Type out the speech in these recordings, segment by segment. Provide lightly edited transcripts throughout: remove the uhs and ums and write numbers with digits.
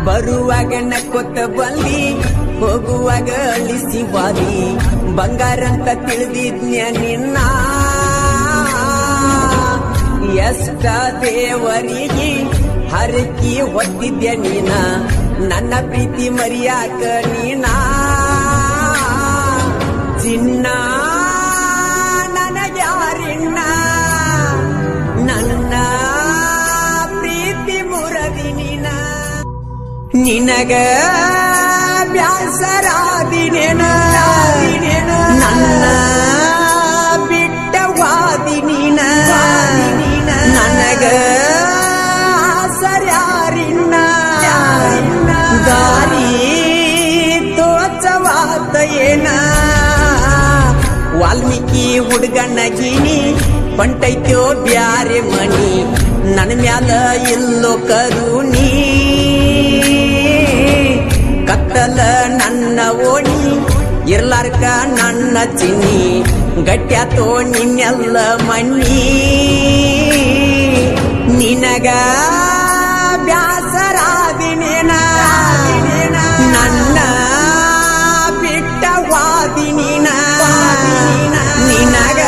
ಬರುವಾಗ ನಕ್ಕೊತ್ತ ಬಂದಿ ಹೋಗುವಾಗ ಅಳಿಸಿ ಬಾದಿ ಬಂಗಾರಂತ ತಿಳಿದಿದ್ನ್ಯ ನಿನ್ನ ಎಷ್ಟ ದೇವರಿಗೆ ಹರಕಿ ಹೊತ್ತಿದ್ಯ ನೀನ ನನ್ನ ಪ್ರೀತಿ ಮರಿಯಾಕ ನೀನ ಚಿನ್ನ ನನಗ್ಯಾರಿನ್ನ ನನ್ನ ಪ್ರೀತಿ ಮುರದಿ ನೀನ ನಿನಗ ಬ್ಯಾಸರಾದಿನೇನ ನನ್ನ ಬಿಟ್ಟವಾದಿ ನೀನ ನನಗ ಸರ್ಯಾರಿನ್ನ ದಾರಿ ತೋಚವಾತ ಏನ ವಾಲ್ಮೀಕಿ ಹುಡುಗಣ್ಣಗಿನಿ ಬಂಟೈತ್ಯೋ ಬ್ಯಾರೆ ಮಣಿ ನನ್ನ ಮ್ಯಾಲ ಇಲ್ಲೋ ಕರುಣಿ ಕತ್ತಲ ನನ್ನ ಓಣಿ ಇರ್ಲಾರ್ಕ ನನ್ನ ಚಿನ್ನಿ ಗಟ್ಟ್ಯಾತೋ ನಿನ್ನೆಲ್ಲ ಮಣ್ಣಿ ನಿನಗ ಬ್ಯಾಸರಾದಿನೇನ ನನ್ನ ಬಿಟ್ಟವಾದಿ ನೀನ ನಿನಗ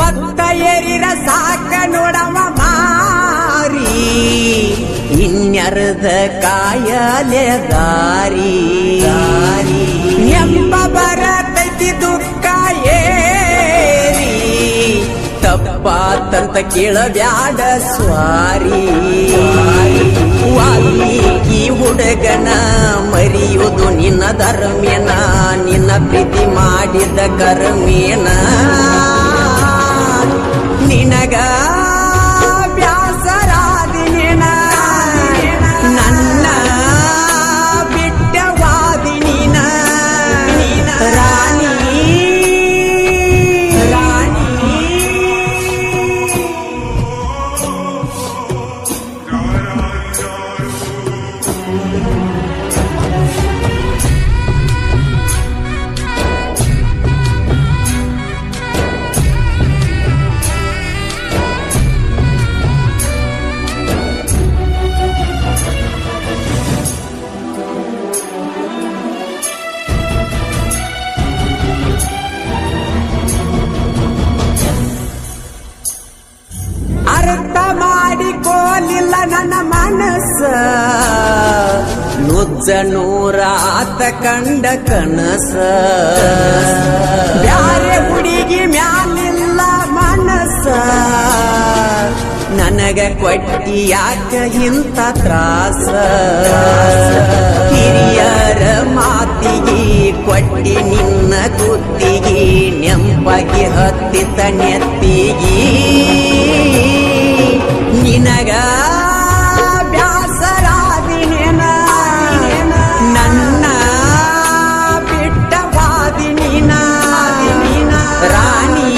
ಒತ್ತ ಏರಿರ ಸಾಕ ನೋಡವ ಮಾರಿ ಇನ್ಯರ್ಧ ಕಾಯಲೆ ದಾರಿ ಎಂಬ ಬರತೈತಿ ದುಃಖ ಏರಿ ತಪ್ಪಾತಂತ ಕೇಳಬ್ಯಾಡ ಸ್ವಾರಿ ವಾಲ್ಮೀಕಿ ಹುಡುಗನ ಮರಿಯುವುದು ನಿನ್ನ ಧರ್ಮೇನ ನಿನ್ನ ಪ್ರೀತಿ ಮಾಡಿದ ಕರ್ಮೇನ ನಿನಗ ಬ್ಯಾಸರಾದಿನೇನ ನನ್ನ ಬಿಟ್ಟವಾದಿ ನೀನ ರಾಣಿ ಅರ್ಥ ಮಾಡಿಕೋಲಿಲ್ಲ ನನ್ನ ಮನಸ್ಸ ನುಜ್ಜ ನೂರಾತ ಕಂಡ ಕನಸ ಬ್ಯಾರೆ ಹುಡುಗಿ ಮ್ಯಾಲಿಲ್ಲ ಮನಸ್ಸ ನನಗ ಕೊಟ್ಟಿ ಯಾಕ ಇಂಥ ತ್ರಾಸ ಹಿರಿಯರ ಮಾತಿಗೆ ಕೊಟ್ಟಿ ನಿನ್ನ ಗುತ್ತಿಗೆ ನೆಂಪಾಗಿ ಹತ್ತಿತ ನೆತ್ತಿಗೆ ನಿನಗ ಬ್ಯಾಸರಾದಿನೇನ ನನ್ನ ಬಿಟ್ಟವಾದಿ ನೀನ ರಾಣಿ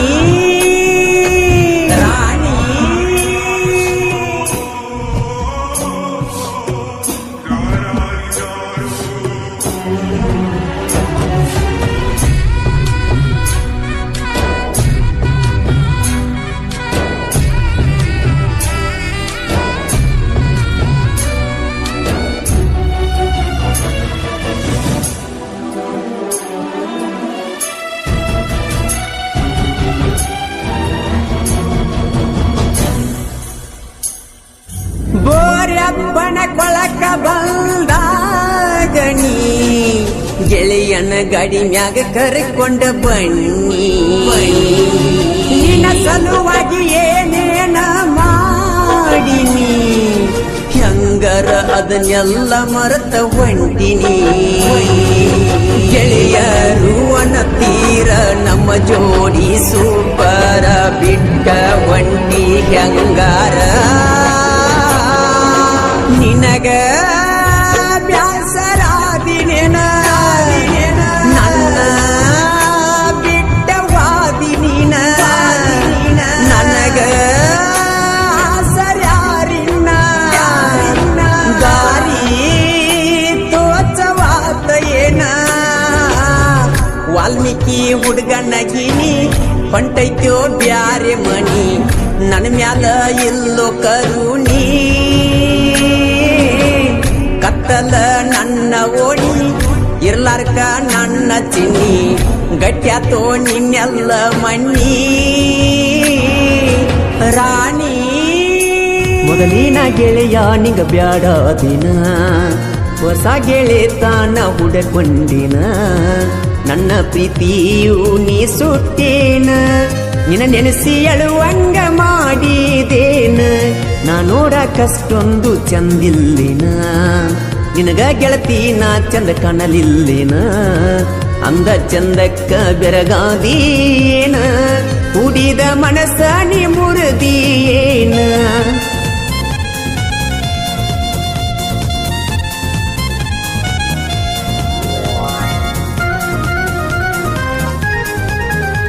ಬೋರ್ಯಪ್ಪನ ಕೊಳಕ ಬಂದಾಗಣಿ ಗೆಳೆಯನ ಗಾಡಿ ಮ್ಯಾಗ ಕರ್ಕೊಂಡ ಬನ್ನಿ ನಿನ್ನ ಸಲುವಾಗಿ ಏನೇನ ಮಾಡಿನಿ ಹೆಂಗರ ಅದನ್ನೆಲ್ಲ ಮರೆತ ಹೊಂಟಿನಿ ಗೆಳೆಯರು ಅನ್ನತೀರ ನಮ್ಮ ಜೋಡಿ ಸೂಪರ ಬಿಟ್ಟ ಒಂಟಿ ಹೆಂಗಾರ ನಿನಗ ಬ್ಯಾಸರಾದಿನೇನ ನನ್ನ ಬಿಟ್ಟ ವಾಲ್ಮೀಕಿ ಹುಡುಗನಗಿನಿ ಹೊಂಟೈತ್ಯೋ ಬ್ಯಾರೆ ಮನಿ ನನ್ನ ಮ್ಯಾಲ ಇಲ್ಲೋ ಕರುಣಿ ಕತ್ತಲ ನನ್ನ ಓಣಿ ಇರ್ಲಾರ್ಕ ನನ್ನ ಚಿನ್ನಿ ಗಟ್ಯಾತೋ ನಿನ್ನೆಲ್ಲ ಮಣ್ಣಿ ರಾಣಿ ಮೊದಲಿನ ಗೆಳೆಯ ನಿಂಗ ಬ್ಯಾಡ ದಿನ ಹೊಸ ಗೆಳೆತನ ಹುಡಕೊಂಡಿನ ನನ್ನ ಪ್ರೀತಿಯು ನೀ ಸುಟ್ಟೇನ ನಿನ್ನ ನೆನೆಸಿ ಅಳುವಂಗ ಮಾಡಿದೇನ ನಾ ನೋಡಕಷ್ಟೊಂದು ಚಂದಿಲ್ಲಿನ ನಿನಗ ಗೆಳತಿ ನಾ ಚಂದ ಕಾಣಲಿಲ್ಲಿನ ಅಂದ ಚಂದಕ್ಕ ಬೆರಗಾದೀನ ಕುಡಿದ ಮನಸ್ಸ ನೀ ಮುರಿದೀಯೇನ